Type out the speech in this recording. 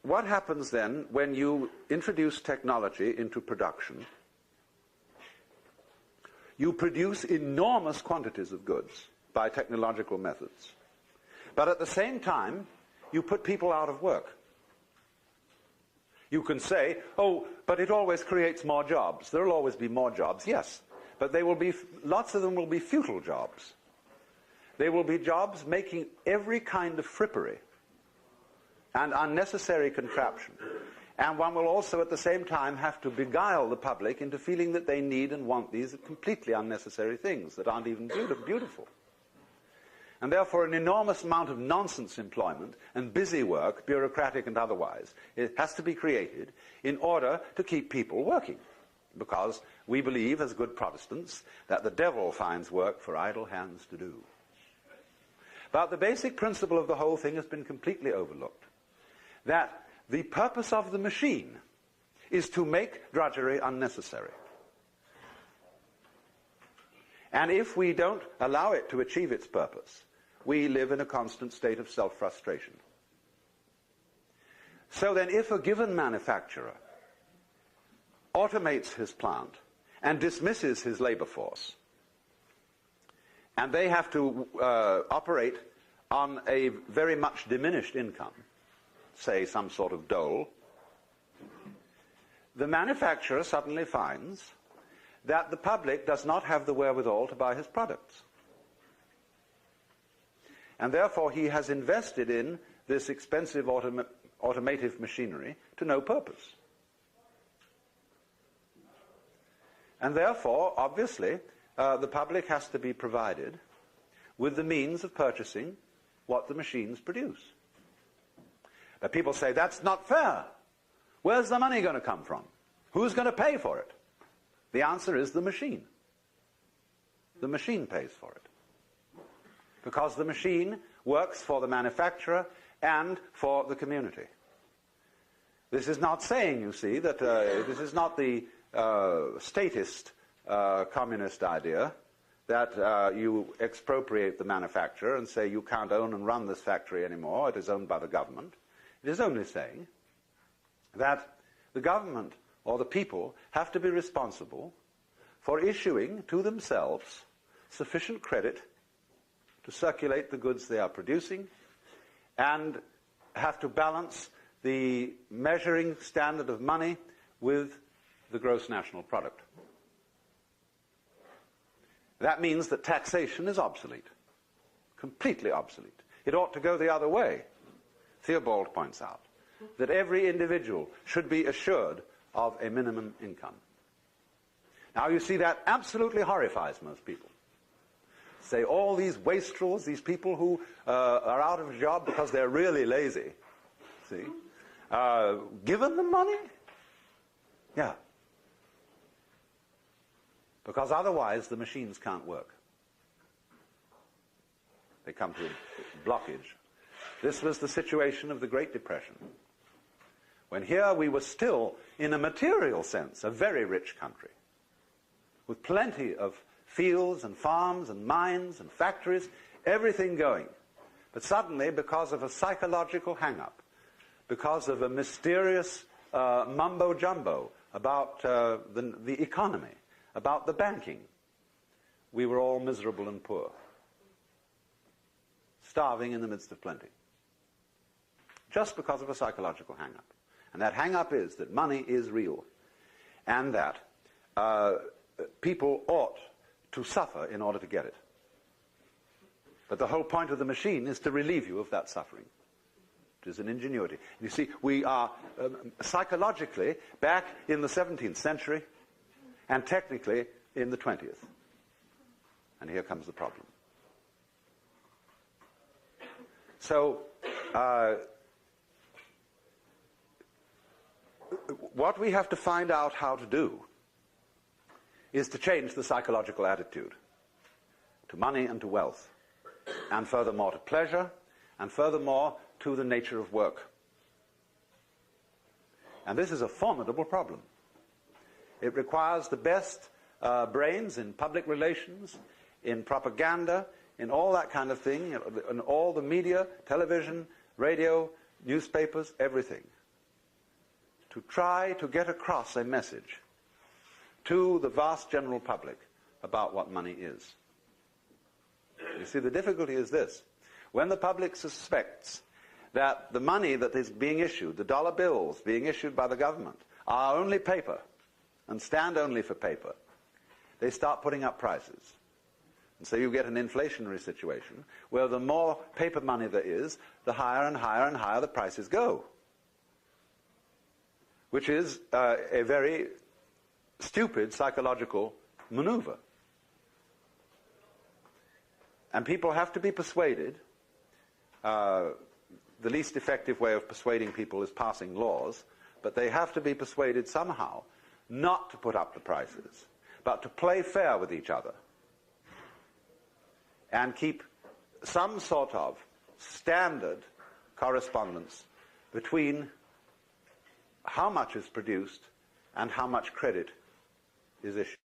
what happens then when you introduce technology into production? You produce enormous quantities of goods by technological methods. But at the same time, you put people out of work. You can say, oh, but it always creates more jobs. There will always be more jobs, yes. But they will be, lots of them will be futile jobs. They will be jobs making every kind of frippery and unnecessary contraption. And one will also at the same time have to beguile the public into feeling that they need and want these completely unnecessary things that aren't even beautiful. And therefore an enormous amount of nonsense employment and busy work, bureaucratic and otherwise, it has to be created in order to keep people working. Because we believe, as good Protestants, that the devil finds work for idle hands to do. But the basic principle of the whole thing has been completely overlooked. That the purpose of the machine is to make drudgery unnecessary. And if we don't allow it to achieve its purpose, we live in a constant state of self-frustration. So then, if a given manufacturer automates his plant and dismisses his labor force, and they have to operate on a very much diminished income, say some sort of dole, the manufacturer suddenly finds that the public does not have the wherewithal to buy his products. And therefore he has invested in this expensive automative machinery to no purpose. And therefore, obviously, the public has to be provided with the means of purchasing what the machines produce. But people say, that's not fair. Where's the money going to come from? Who's going to pay for it? The answer is the machine. The machine pays for it. Because the machine works for the manufacturer and for the community. This is not saying, you see, that this is not the statist communist idea that you expropriate the manufacturer and say you can't own and run this factory anymore, it is owned by the government. It is only saying that the government or the people have to be responsible for issuing to themselves sufficient credit to circulate the goods they are producing, and have to balance the measuring standard of money with the gross national product. That means that taxation is obsolete, completely obsolete. It ought to go the other way. Theobald points out that every individual should be assured of a minimum income. Now you see, that absolutely horrifies most people. Say all these wastrels, these people who are out of a job because they're really lazy, see, give them money? Yeah. Because otherwise the machines can't work. They come to a blockage. This was the situation of the Great Depression, when here we were still, in a material sense, a very rich country, with plenty of fields and farms and mines and factories, everything going. But suddenly, because of a psychological hang-up, because of a mysterious mumbo-jumbo about the economy, about the banking, we were all miserable and poor, starving in the midst of plenty, just because of a psychological hang-up. And that hang-up is that money is real, and that people ought to suffer in order to get it. But the whole point of the machine is to relieve you of that suffering. It is an ingenuity. You see, we are psychologically back in the 17th century and technically in the 20th. And here comes the problem. So, what we have to find out how to do is to change the psychological attitude to money and to wealth, and furthermore to pleasure, and furthermore to the nature of work. And this is a formidable problem. It requires the best brains in public relations, in propaganda, in all that kind of thing, in all the media, television, radio, newspapers, everything. to try to get across a message to the vast general public about what money is. You see, the difficulty is this. When the public suspects that the money that is being issued, the dollar bills being issued by the government, are only paper and stand only for paper, they start putting up prices. And so you get an inflationary situation where the more paper money there is, the higher and higher and higher the prices go, which is a very stupid psychological maneuver. And people have to be persuaded. The least effective way of persuading people is passing laws, but they have to be persuaded somehow not to put up the prices, but to play fair with each other and keep some sort of standard correspondence between how much is produced and how much credit is issued.